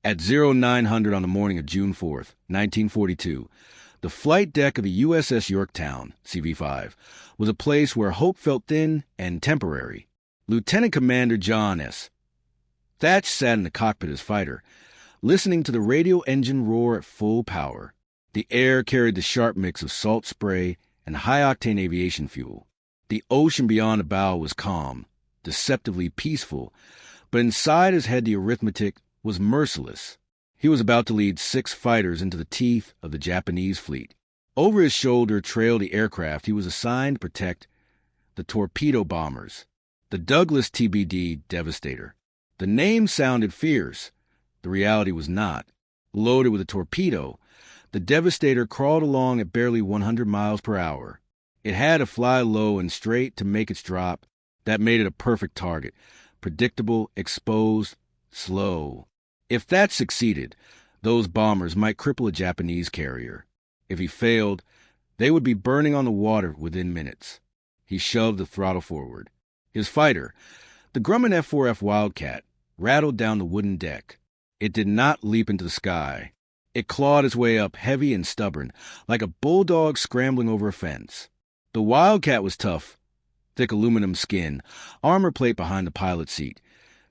At 0900 on the morning of June 4th, 1942, the flight deck of the USS Yorktown, CV-5, was a place where hope felt thin and temporary. Lieutenant Commander John S. Thach sat in the cockpit as fighter, listening to the radio engine roar at full power. The air carried the sharp mix of salt spray and high-octane aviation fuel. The ocean beyond the bow was calm, deceptively peaceful, but inside his head the arithmetic was merciless. He was about to lead 6 fighters into the teeth of the Japanese fleet. Over his shoulder trailed the aircraft he was assigned to protect, the torpedo bombers, the Douglas TBD Devastator. The name sounded fierce. The reality was not. Loaded with a torpedo, the Devastator crawled along at barely 100 miles per hour. It had to fly low and straight to make its drop. That made it a perfect target. Predictable, exposed, slow. If that succeeded, those bombers might cripple a Japanese carrier. If he failed, they would be burning on the water within minutes. He shoved the throttle forward. His fighter, the Grumman F4F Wildcat, rattled down the wooden deck. It did not leap into the sky. It clawed its way up, heavy and stubborn, like a bulldog scrambling over a fence. The Wildcat was tough, thick aluminum skin, armor plate behind the pilot seat,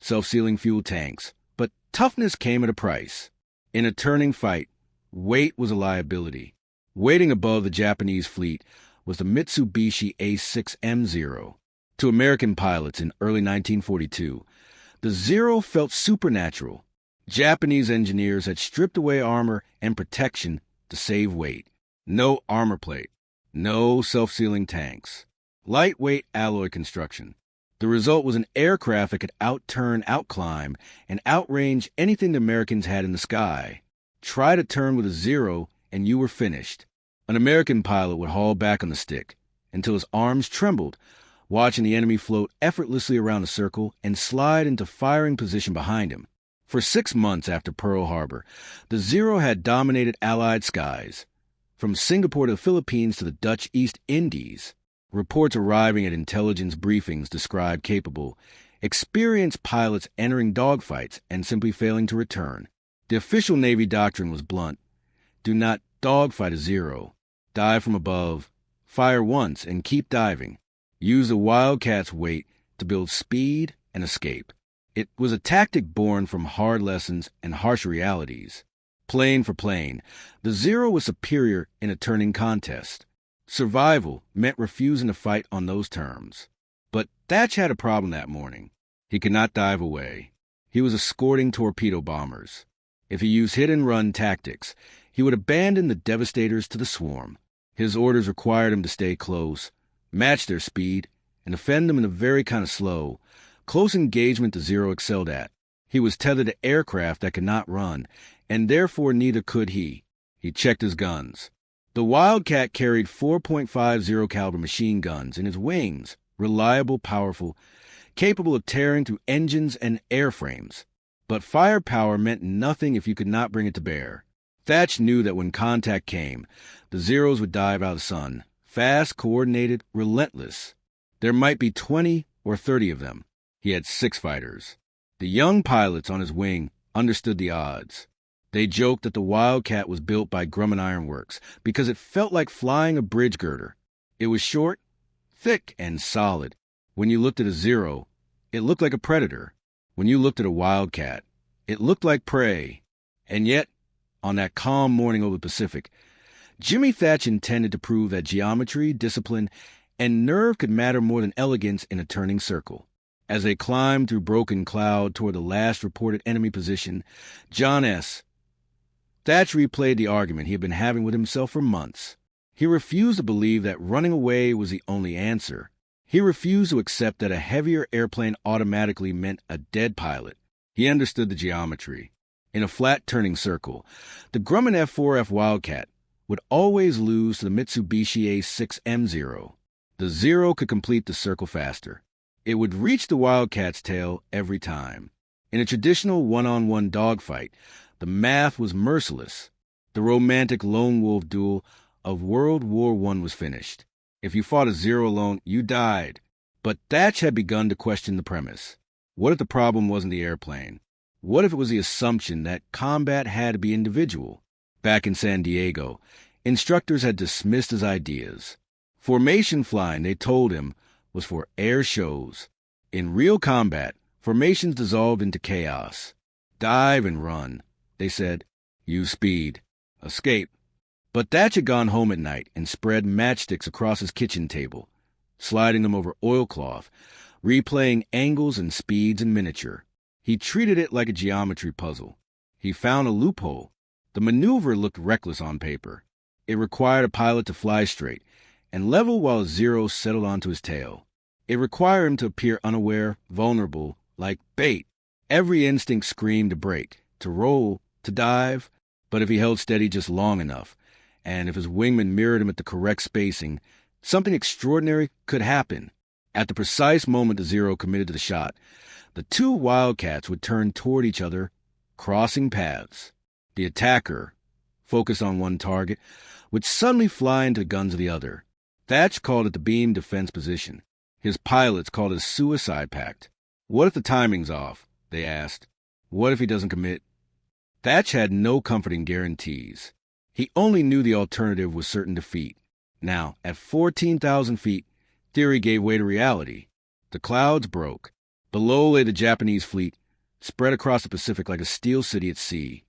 self-sealing fuel tanks. But toughness came at a price. In a turning fight, weight was a liability. Waiting above the Japanese fleet was the Mitsubishi A6M Zero. To American pilots in early 1942, the Zero felt supernatural. Japanese engineers had stripped away armor and protection to save weight. No armor plate, no self-sealing tanks, lightweight alloy construction. The result was an aircraft that could outturn, outclimb, and outrange anything the Americans had in the sky. Try to turn with a Zero, and you were finished. An American pilot would haul back on the stick until his arms trembled, watching the enemy float effortlessly around the circle and slide into firing position behind him. For 6 months after Pearl Harbor, the Zero had dominated Allied skies, from Singapore to the Philippines to the Dutch East Indies. Reports arriving at intelligence briefings described capable, experienced pilots entering dogfights and simply failing to return. The official Navy doctrine was blunt. Do not dogfight a Zero. Dive from above, fire once, and keep diving. Use the Wildcat's weight to build speed and escape. It was a tactic born from hard lessons and harsh realities. Plane for plane, the Zero was superior in a turning contest. Survival meant refusing to fight on those terms. But Thach had a problem that morning. He could not dive away. He was escorting torpedo bombers. If he used hit-and-run tactics, he would abandon the Devastators to the swarm. His orders required him to stay close, match their speed, and defend them in a very kind of slow, close engagement the Zero excelled at. He was tethered to aircraft that could not run, and therefore neither could he. He checked his guns. The Wildcat carried 4.50 caliber machine guns in its wings, reliable, powerful, capable of tearing through engines and airframes. But firepower meant nothing if you could not bring it to bear. Thach knew that when contact came, the Zeros would dive out of the sun, fast, coordinated, relentless. There might be 20 or 30 of them. He had 6 fighters. The young pilots on his wing understood the odds. They joked that the Wildcat was built by Grumman Iron Works because it felt like flying a bridge girder. It was short, thick, and solid. When you looked at a Zero, it looked like a predator. When you looked at a Wildcat, it looked like prey. And yet, on that calm morning over the Pacific, Jimmy Thach intended to prove that geometry, discipline, and nerve could matter more than elegance in a turning circle. As they climbed through broken cloud toward the last reported enemy position, John S. Thach replayed the argument he had been having with himself for months. He refused to believe that running away was the only answer. He refused to accept that a heavier airplane automatically meant a dead pilot. He understood the geometry. In a flat turning circle, the Grumman F4F Wildcat would always lose to the Mitsubishi A6M Zero. The Zero could complete the circle faster. It would reach the Wildcat's tail every time. In a traditional one-on-one dogfight, the math was merciless. The romantic lone wolf duel of World War I was finished. If you fought a Zero alone, you died. But Thach had begun to question the premise. What if the problem wasn't the airplane? What if it was the assumption that combat had to be individual? Back in San Diego, instructors had dismissed his ideas. Formation flying, they told him, was for air shows. In real combat, formations dissolved into chaos. Dive and run, they said. Use speed. Escape. But Thach had gone home at night and spread matchsticks across his kitchen table, sliding them over oilcloth, replaying angles and speeds in miniature. He treated it like a geometry puzzle. He found a loophole. The maneuver looked reckless on paper. It required a pilot to fly straight and level while a Zero settled onto his tail. It required him to appear unaware, vulnerable, like bait. Every instinct screamed to brake, to roll, to dive, but if he held steady just long enough, and if his wingman mirrored him at the correct spacing, something extraordinary could happen. At the precise moment the Zero committed to the shot, the two Wildcats would turn toward each other, crossing paths. The attacker, focused on one target, would suddenly fly into the guns of the other. Thach called it the beam defense position. His pilots called it a suicide pact. What if the timing's off? They asked. What if he doesn't commit? Thach had no comforting guarantees. He only knew the alternative was certain defeat. Now, at 14,000 feet, theory gave way to reality. The clouds broke. Below lay the Japanese fleet, spread across the Pacific like a steel city at sea.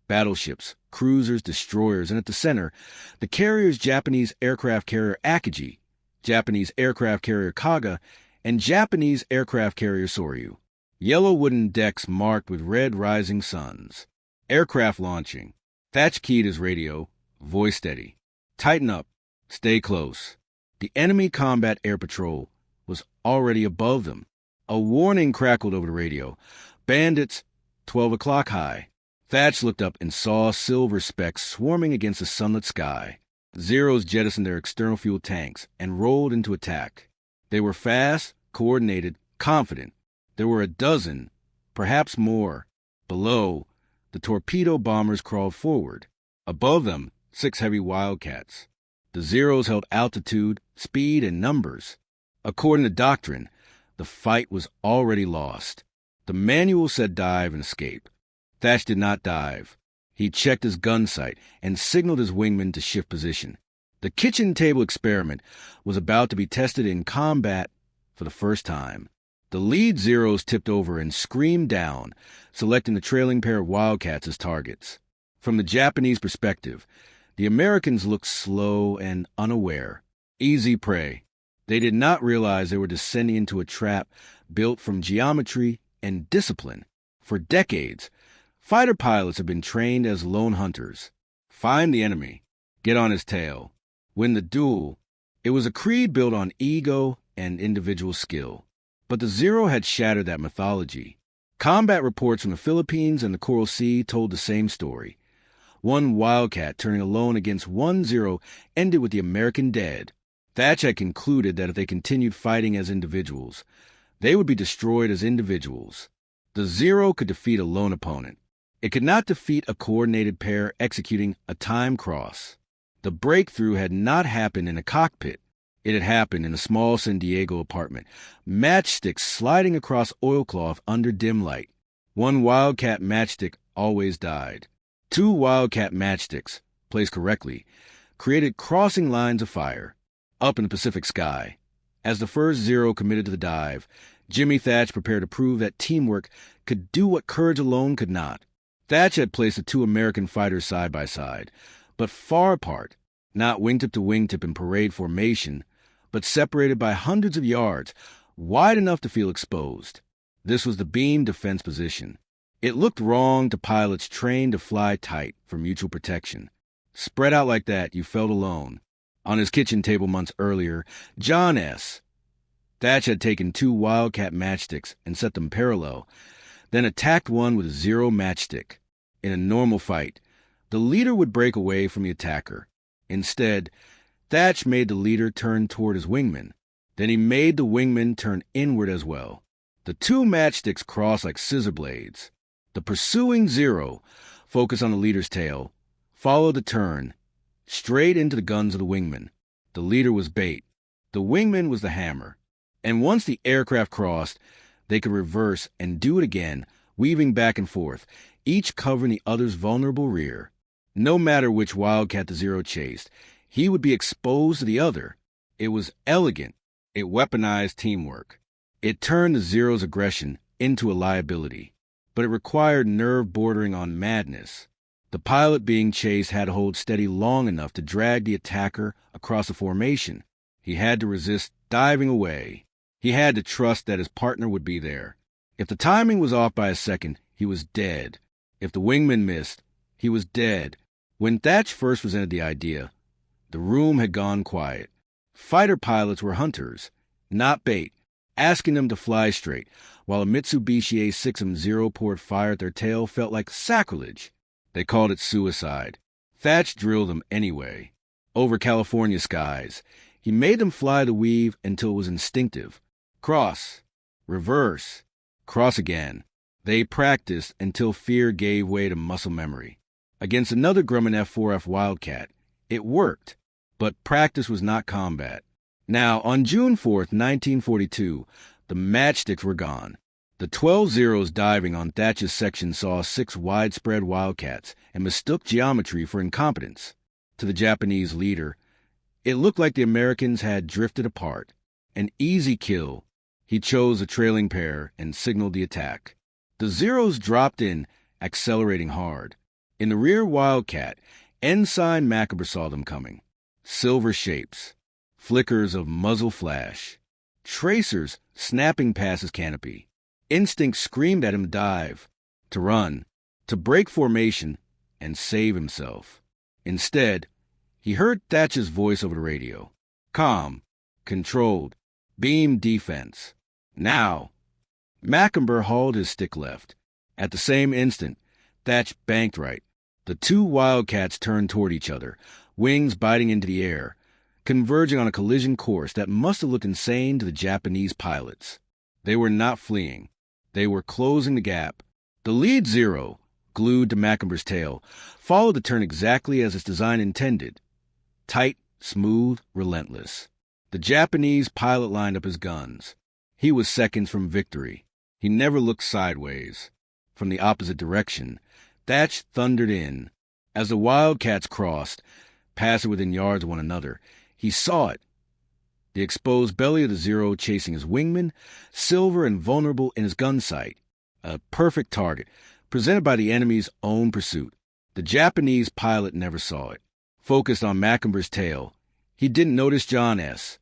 Battleships, cruisers, destroyers, and at the center, the carriers Japanese aircraft carrier Akagi, Japanese aircraft carrier Kaga, and Japanese aircraft carrier Soryu. Yellow wooden decks marked with red rising suns. Aircraft launching. Thach keyed his radio, voice steady. Tighten up. Stay close. The enemy combat air patrol was already above them. A warning crackled over the radio. Bandits, 12 o'clock high. Thach looked up and saw silver specks swarming against the sunlit sky. Zeros jettisoned their external fuel tanks and rolled into attack. They were fast, coordinated, confident. There were a dozen, perhaps more. Below, the torpedo bombers crawled forward. Above them, 6 heavy Wildcats. The Zeros held altitude, speed, and numbers. According to doctrine, the fight was already lost. The manual said dive and escape. Thach did not dive. He checked his gun sight and signaled his wingman to shift position. The kitchen table experiment was about to be tested in combat for the first time. The lead Zeros tipped over and screamed down, selecting the trailing pair of Wildcats as targets. From the Japanese perspective, the Americans looked slow and unaware. Easy prey. They did not realize they were descending into a trap built from geometry and discipline. For decades, fighter pilots have been trained as lone hunters. Find the enemy, get on his tail, win the duel. It was a creed built on ego and individual skill. But the Zero had shattered that mythology. Combat reports from the Philippines and the Coral Sea told the same story. One Wildcat turning alone against one Zero ended with the American dead. Thach had concluded that if they continued fighting as individuals, they would be destroyed as individuals. The Zero could defeat a lone opponent. It could not defeat a coordinated pair executing a time cross. The breakthrough had not happened in a cockpit. It had happened in a small San Diego apartment, matchsticks sliding across oilcloth under dim light. One Wildcat matchstick always died. 2 Wildcat matchsticks, placed correctly, created crossing lines of fire. Up in the Pacific sky, as the first Zero committed to the dive, Jimmy Thach prepared to prove that teamwork could do what courage alone could not. Thach had placed the 2 American fighters side by side, but far apart, not wingtip to wingtip in parade formation, but separated by hundreds of yards, wide enough to feel exposed. This was the beam defense position. It looked wrong to pilots trained to fly tight for mutual protection. Spread out like that, you felt alone. On his kitchen table months earlier, John S. Thach had taken 2 Wildcat matchsticks and set them parallel, then attacked one with a Zero matchstick. In a normal fight, the leader would break away from the attacker. Instead, Thach made the leader turn toward his wingman. Then he made the wingman turn inward as well. The 2 matchsticks crossed like scissor blades. The pursuing Zero, focused on the leader's tail, followed the turn, straight into the guns of the wingman. The leader was bait. The wingman was the hammer. And once the aircraft crossed, they could reverse and do it again weaving back and forth, each covering the other's vulnerable rear. No matter which Wildcat the Zero chased, he would be exposed to the other. It was elegant. It weaponized teamwork. It turned the Zero's aggression into a liability. But it required nerve bordering on madness. The pilot being chased had to hold steady long enough to drag the attacker across a formation. He had to resist diving away. He had to trust that his partner would be there. If the timing was off by a second, he was dead. If the wingman missed, he was dead. When Thach first presented the idea, the room had gone quiet. Fighter pilots were hunters, not bait, asking them to fly straight, while a Mitsubishi A6M Zero poured fire at their tail felt like sacrilege. They called it suicide. Thach drilled them anyway. Over California skies, he made them fly the weave until it was instinctive. Cross, reverse, cross again. They practiced until fear gave way to muscle memory. Against another Grumman F4F Wildcat, it worked, but practice was not combat. Now, on June 4th, 1942, the matchsticks were gone. The 12 Zeros diving on Thach's section saw 6 widespread Wildcats and mistook geometry for incompetence. To the Japanese leader, it looked like the Americans had drifted apart. An easy kill. He chose a trailing pair and signaled the attack. The Zeros dropped in, accelerating hard. In the rear Wildcat, Ensign Maccaber saw them coming. Silver shapes, flickers of muzzle flash, tracers snapping past his canopy. Instinct screamed at him to dive, to run, to break formation, and save himself. Instead, he heard Thach's voice over the radio. Calm, controlled, beam defense. Now. Maccaber hauled his stick left. At the same instant, Thach banked right. The 2 Wildcats turned toward each other, wings biting into the air, converging on a collision course that must have looked insane to the Japanese pilots. They were not fleeing. They were closing the gap. The lead Zero, glued to Maccaber's tail, followed the turn exactly as its design intended. Tight, smooth, relentless. The Japanese pilot lined up his guns. He was seconds from victory. He never looked sideways. From the opposite direction, Thach thundered in. As the Wildcats crossed, passing within yards of one another, he saw it. The exposed belly of the Zero chasing his wingman, silver and vulnerable in his gun sight. A perfect target, presented by the enemy's own pursuit. The Japanese pilot never saw it. Focused on Maccaber's tail, he didn't notice John S.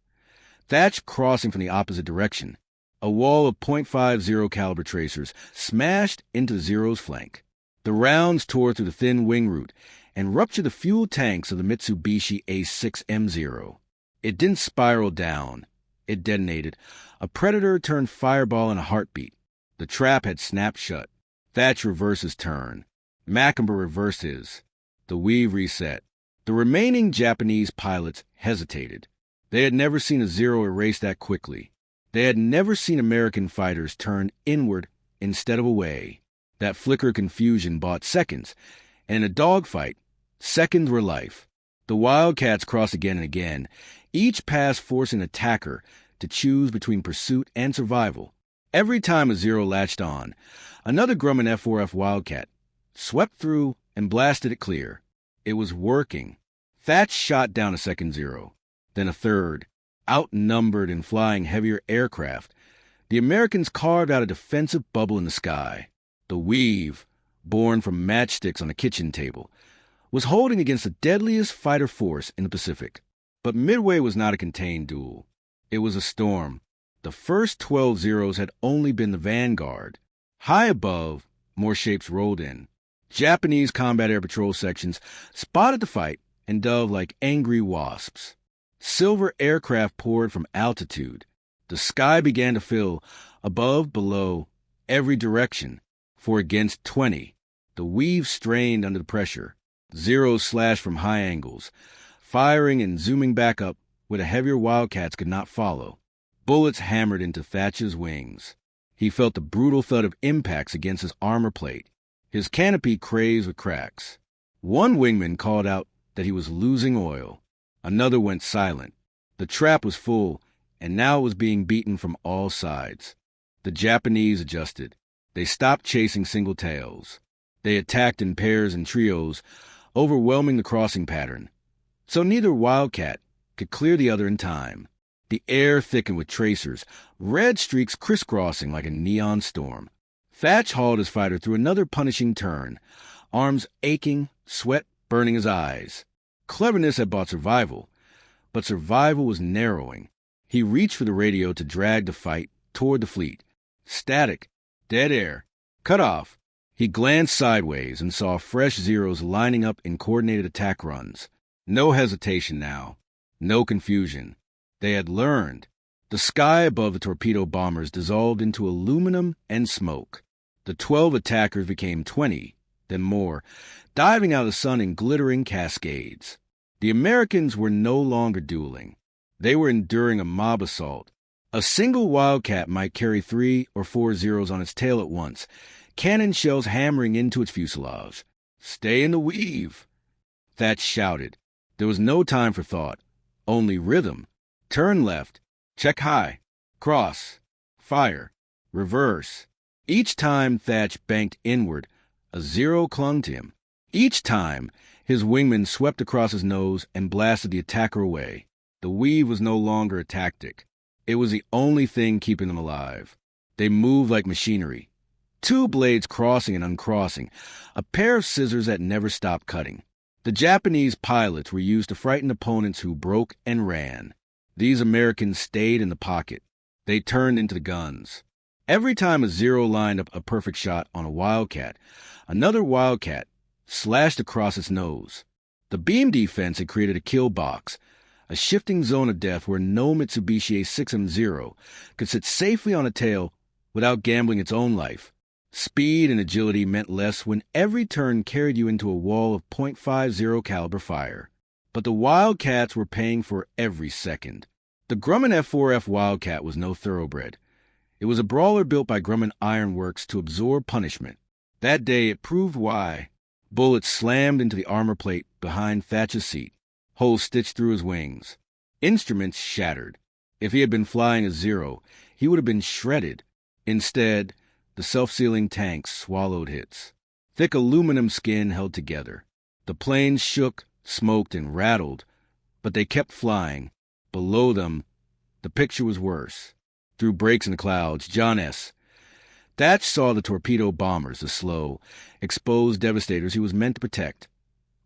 Thach crossing from the opposite direction. A wall of .50 caliber tracers smashed into the Zero's flank. The rounds tore through the thin wing root and ruptured the fuel tanks of the Mitsubishi A6M Zero. It didn't spiral down. It detonated. A predator turned fireball in a heartbeat. The trap had snapped shut. Thach reversed his turn. Maccaber reversed his. The weave reset. The remaining Japanese pilots hesitated. They had never seen a Zero erase that quickly. They had never seen American fighters turn inward instead of away. That flicker of confusion bought seconds, and in a dogfight, seconds were life. The Wildcats crossed again and again, each pass forcing an attacker to choose between pursuit and survival. Every time a Zero latched on, another Grumman F4F Wildcat swept through and blasted it clear. It was working. Thach shot down a second Zero, then a third. Outnumbered and flying heavier aircraft, the Americans carved out a defensive bubble in the sky. The weave, born from matchsticks on a kitchen table, was holding against the deadliest fighter force in the Pacific. But Midway was not a contained duel. It was a storm. The first 12 Zeros had only been the vanguard. High above, more shapes rolled in. Japanese combat air patrol sections spotted the fight and dove like angry wasps. Silver aircraft poured from altitude. The sky began to fill, above, below, every direction. For against 20, the weave strained under the pressure. Zeros slashed from high angles, firing and zooming back up where the heavier Wildcats could not follow. Bullets hammered into Thach's wings. He felt the brutal thud of impacts against his armor plate. His canopy crazed with cracks. One wingman called out that he was losing oil. Another went silent. The trap was full, and now it was being beaten from all sides. The Japanese adjusted. They stopped chasing single tails. They attacked in pairs and trios, overwhelming the crossing pattern. So neither Wildcat could clear the other in time. The air thickened with tracers, red streaks crisscrossing like a neon storm. Thach hauled his fighter through another punishing turn, arms aching, sweat burning his eyes. Cleverness had bought survival, but survival was narrowing. He reached for the radio to drag the fight toward the fleet. Static, dead air, cut off. He glanced sideways and saw fresh Zeros lining up in coordinated attack runs. No hesitation now, no confusion. They had learned. The sky above the torpedo bombers dissolved into aluminum and smoke. The 12 attackers became 20, then more, diving out of the sun in glittering cascades. The Americans were no longer dueling. They were enduring a mob assault. A single Wildcat might carry 3 or 4 Zeros on its tail at once, cannon shells hammering into its fuselage. "Stay in the weave!" Thach shouted. There was no time for thought, only rhythm. Turn left, check high, cross, fire, reverse. Each time Thach banked inward, a Zero clung to him. Each time, his wingman swept across his nose and blasted the attacker away. The weave was no longer a tactic. It was the only thing keeping them alive. They moved like machinery. 2 blades crossing and uncrossing, a pair of scissors that never stopped cutting. The Japanese pilots were used to frighten opponents who broke and ran. These Americans stayed in the pocket. They turned into the guns. Every time a Zero lined up a perfect shot on a Wildcat, another Wildcat slashed across its nose. The beam defense had created a kill box, a shifting zone of death where no Mitsubishi A6M Zero could sit safely on a tail without gambling its own life. Speed and agility meant less when every turn carried you into a wall of .50 caliber fire. But the Wildcats were paying for every second. The Grumman F4F Wildcat was no thoroughbred. It was a brawler built by Grumman Iron Works to absorb punishment. That day it proved why. Bullets slammed into the armor plate behind Thach's seat, holes stitched through his wings. Instruments shattered. If he had been flying a Zero, he would have been shredded. Instead, the self-sealing tanks swallowed hits. Thick aluminum skin held together. The planes shook, smoked, and rattled, but they kept flying. Below them, the picture was worse. Through breaks in the clouds, John S. Thach saw the torpedo bombers, the slow, exposed devastators he was meant to protect,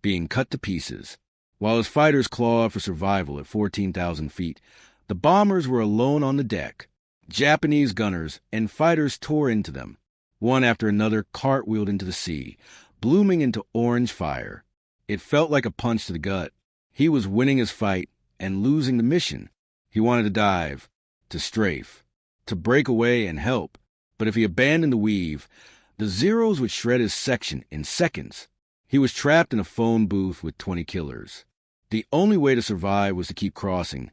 being cut to pieces. While his fighters clawed for survival at 14,000 feet, the bombers were alone on the deck. Japanese gunners and fighters tore into them. One after another cartwheeled into the sea, blooming into orange fire. It felt like a punch to the gut. He was winning his fight and losing the mission. He wanted to dive, to strafe, to break away and help. But if he abandoned the weave, the Zeros would shred his section in seconds. He was trapped in a phone booth with 20 killers. The only way to survive was to keep crossing,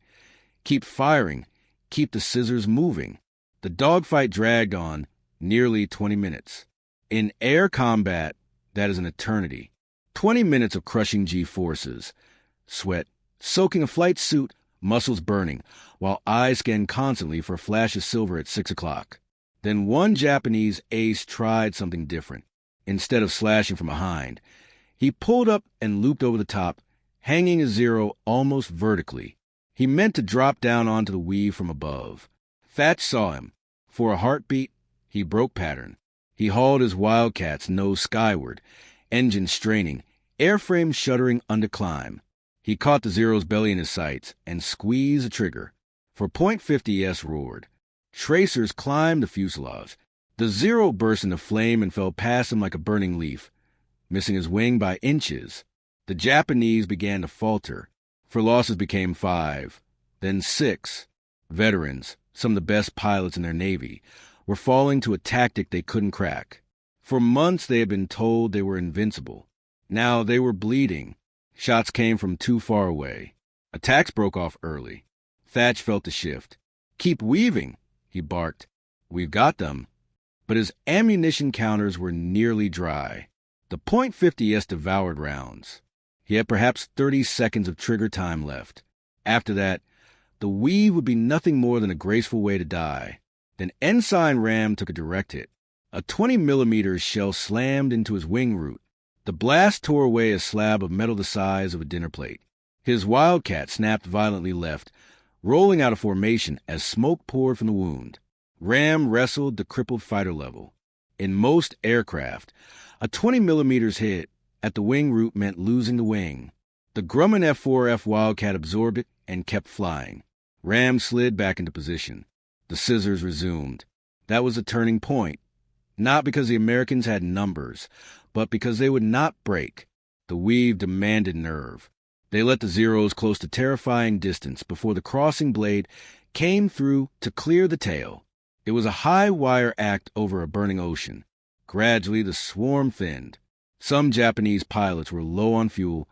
keep firing, keep the scissors moving. The dogfight dragged on nearly 20 minutes. In air combat, that is an eternity. 20 minutes of crushing G-forces. Sweat, soaking a flight suit, muscles burning, while eyes scanned constantly for a flash of silver at 6 o'clock. Then one Japanese ace tried something different. Instead of slashing from behind, he pulled up and looped over the top, hanging a Zero almost vertically. He meant to drop down onto the weave from above. Thach saw him. For a heartbeat, he broke pattern. He hauled his Wildcat's nose skyward, engine straining, airframe shuddering under climb. He caught the Zero's belly in his sights and squeezed the trigger. For .50s roared. Tracers climbed the fuselage. The Zero burst into flame and fell past him like a burning leaf, missing his wing by inches. The Japanese began to falter, for losses became 5, then 6. Veterans, some of the best pilots in their Navy, were falling to a tactic they couldn't crack. For months they had been told they were invincible. Now they were bleeding. Shots came from too far away. Attacks broke off early. Thach felt the shift. "Keep weaving," he barked. "We've got them." But his ammunition counters were nearly dry. The .50s devoured rounds. He had perhaps 30 seconds of trigger time left. After that, the weave would be nothing more than a graceful way to die. Then Ensign Ram took a direct hit. A 20-millimeter shell slammed into his wing root. The blast tore away a slab of metal the size of a dinner plate. His Wildcat snapped violently left, rolling out of formation as smoke poured from the wound. Ram wrestled the crippled fighter level. In most aircraft, a 20 millimeters hit at the wing root meant losing the wing. The Grumman F4F Wildcat absorbed it and kept flying. Ram slid back into position. The scissors resumed. That was a turning point. Not because the Americans had numbers, but because they would not break. The Weave demanded nerve. They let the Zeros close to terrifying distance before the crossing blade came through to clear the tail. It was a high-wire act over a burning ocean. Gradually, the swarm thinned. Some Japanese pilots were low on fuel,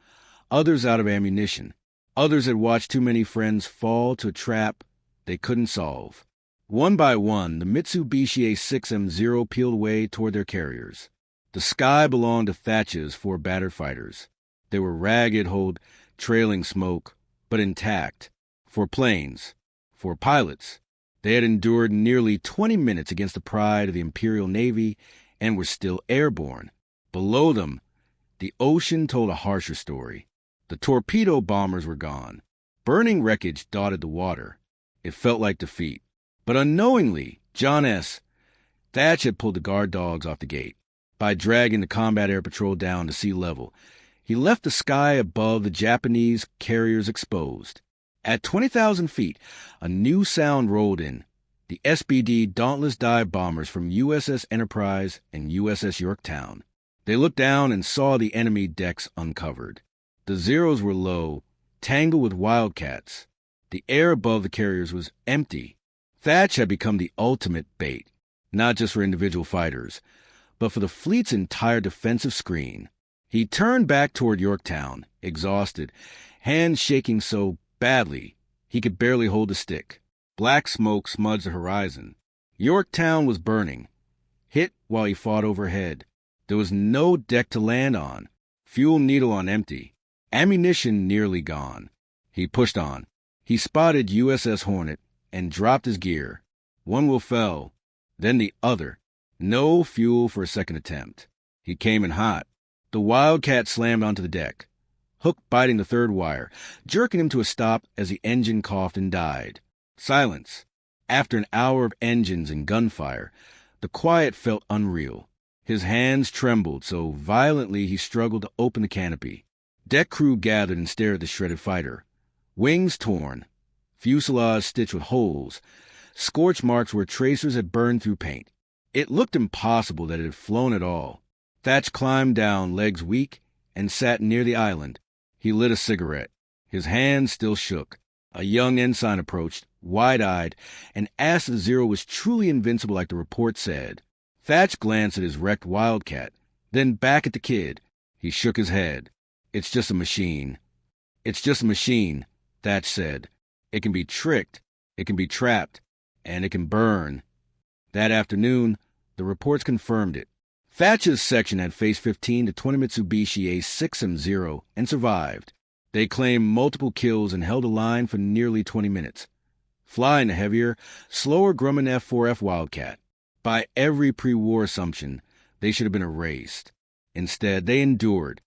others out of ammunition. Others had watched too many friends fall to a trap they couldn't solve. One by one, the Mitsubishi A6M Zero peeled away toward their carriers. The sky belonged to Thach's 4 battered fighters. They were ragged, trailing smoke, but intact. 4 planes, 4 pilots. They had endured nearly 20 minutes against the pride of the Imperial Navy and were still airborne. Below them, the ocean told a harsher story. The torpedo bombers were gone. Burning wreckage dotted the water. It felt like defeat. But unknowingly, Thach had pulled the guard dogs off the gate. By dragging the combat air patrol down to sea level, he left the sky above the Japanese carriers exposed. At 20,000 feet, a new sound rolled in. The SBD Dauntless dive bombers from USS Enterprise and USS Yorktown. They looked down and saw the enemy decks uncovered. The Zeros were low, tangled with Wildcats. The air above the carriers was empty. Thach had become the ultimate bait, not just for individual fighters, but for the fleet's entire defensive screen. He turned back toward Yorktown, exhausted, hands shaking so badly he could barely hold the stick. Black smoke smudged the horizon. Yorktown was burning, hit while he fought overhead. There was no deck to land on, fuel needle on empty, ammunition nearly gone. He pushed on. He spotted USS Hornet and dropped his gear. One wheel fell, then the other. No fuel for a second attempt. He came in hot. The Wildcat slammed onto the deck, hook biting the third wire, jerking him to a stop as the engine coughed and died. Silence. After an hour of engines and gunfire, the quiet felt unreal. His hands trembled so violently he struggled to open the canopy. Deck crew gathered and stared at the shredded fighter. Wings torn, fuselage stitched with holes, scorch marks where tracers had burned through paint. It looked impossible that it had flown at all. Thach climbed down, legs weak, and sat near the island. He lit a cigarette. His hands still shook. A young ensign approached, wide-eyed, and asked if the Zero was truly invincible like the report said. Thach glanced at his wrecked Wildcat, then back at the kid. He shook his head. "It's just a machine." "It's just a machine," Thach said. "It can be tricked, it can be trapped, and it can burn." That afternoon, the reports confirmed it. Thach's section had faced 15 to 20 Mitsubishi A6M Zero and survived. They claimed multiple kills and held a line for nearly 20 minutes, flying the heavier, slower Grumman F4F Wildcat. By every pre-war assumption, they should have been erased. Instead, they endured.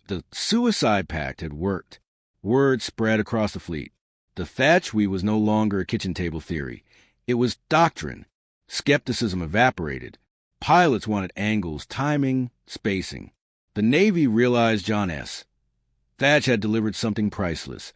The suicide pact had worked. Word spread across the fleet. The Thach Weave was no longer a kitchen table theory. It was doctrine. Skepticism evaporated. Pilots wanted angles, timing, spacing. The Navy realized John S. Thach had delivered something priceless,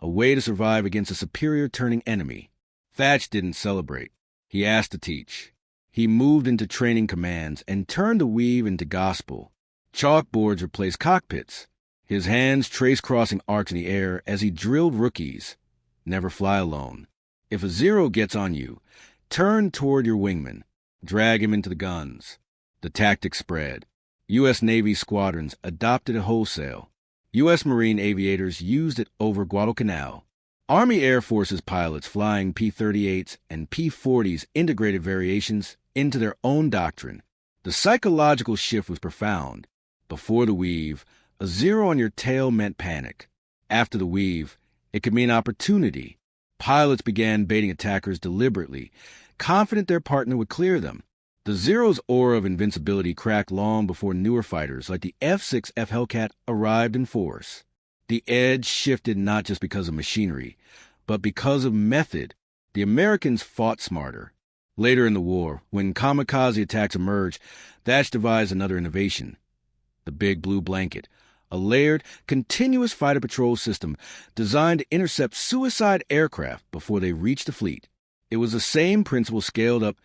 a way to survive against a superior turning enemy. Thach didn't celebrate. He asked to teach. He moved into training commands and turned the Weave into gospel. Chalkboards replaced cockpits. His hands traced crossing arcs in the air as he drilled rookies. Never fly alone. If a Zero gets on you, turn toward your wingman. Drag him into the guns. The tactic spread. U.S. Navy squadrons adopted it wholesale. U.S. Marine aviators used it over Guadalcanal. Army Air Forces pilots flying P-38s and P-40s integrated variations into their own doctrine. The psychological shift was profound. Before the Weave, a Zero on your tail meant panic. After the Weave, it could mean opportunity. Pilots began baiting attackers deliberately, confident their partner would clear them. The Zero's aura of invincibility cracked long before newer fighters like the F6F Hellcat arrived in force. The edge shifted not just because of machinery, but because of method. The Americans fought smarter. Later in the war, when kamikaze attacks emerged, Thach devised another innovation: the Big Blue Blanket, a layered, continuous fighter patrol system designed to intercept suicide aircraft before they reached the fleet. It was the same principle scaled up: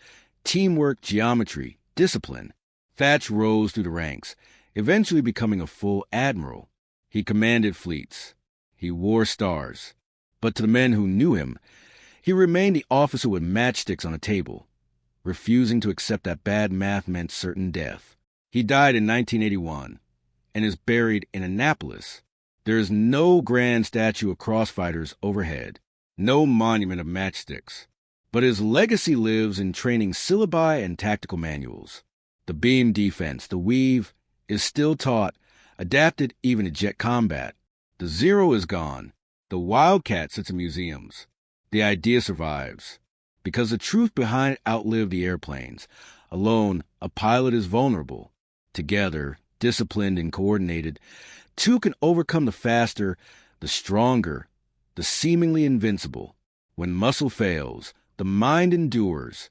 teamwork, geometry, discipline. Thach rose through the ranks, eventually becoming a full admiral. He commanded fleets. He wore stars. But to the men who knew him, he remained the officer with matchsticks on a table, refusing to accept that bad math meant certain death. He died in 1981 and is buried in Annapolis. There is no grand statue of crossfighters overhead, no monument of matchsticks, but his legacy lives in training syllabi and tactical manuals. The beam defense, the weave, is still taught, adapted even to jet combat. The Zero is gone. The Wildcat sits in museums. The idea survives, because the truth behind it outlived the airplanes. Alone, a pilot is vulnerable. Together, disciplined and coordinated, two can overcome the faster, the stronger, the seemingly invincible. When muscle fails, the mind endures.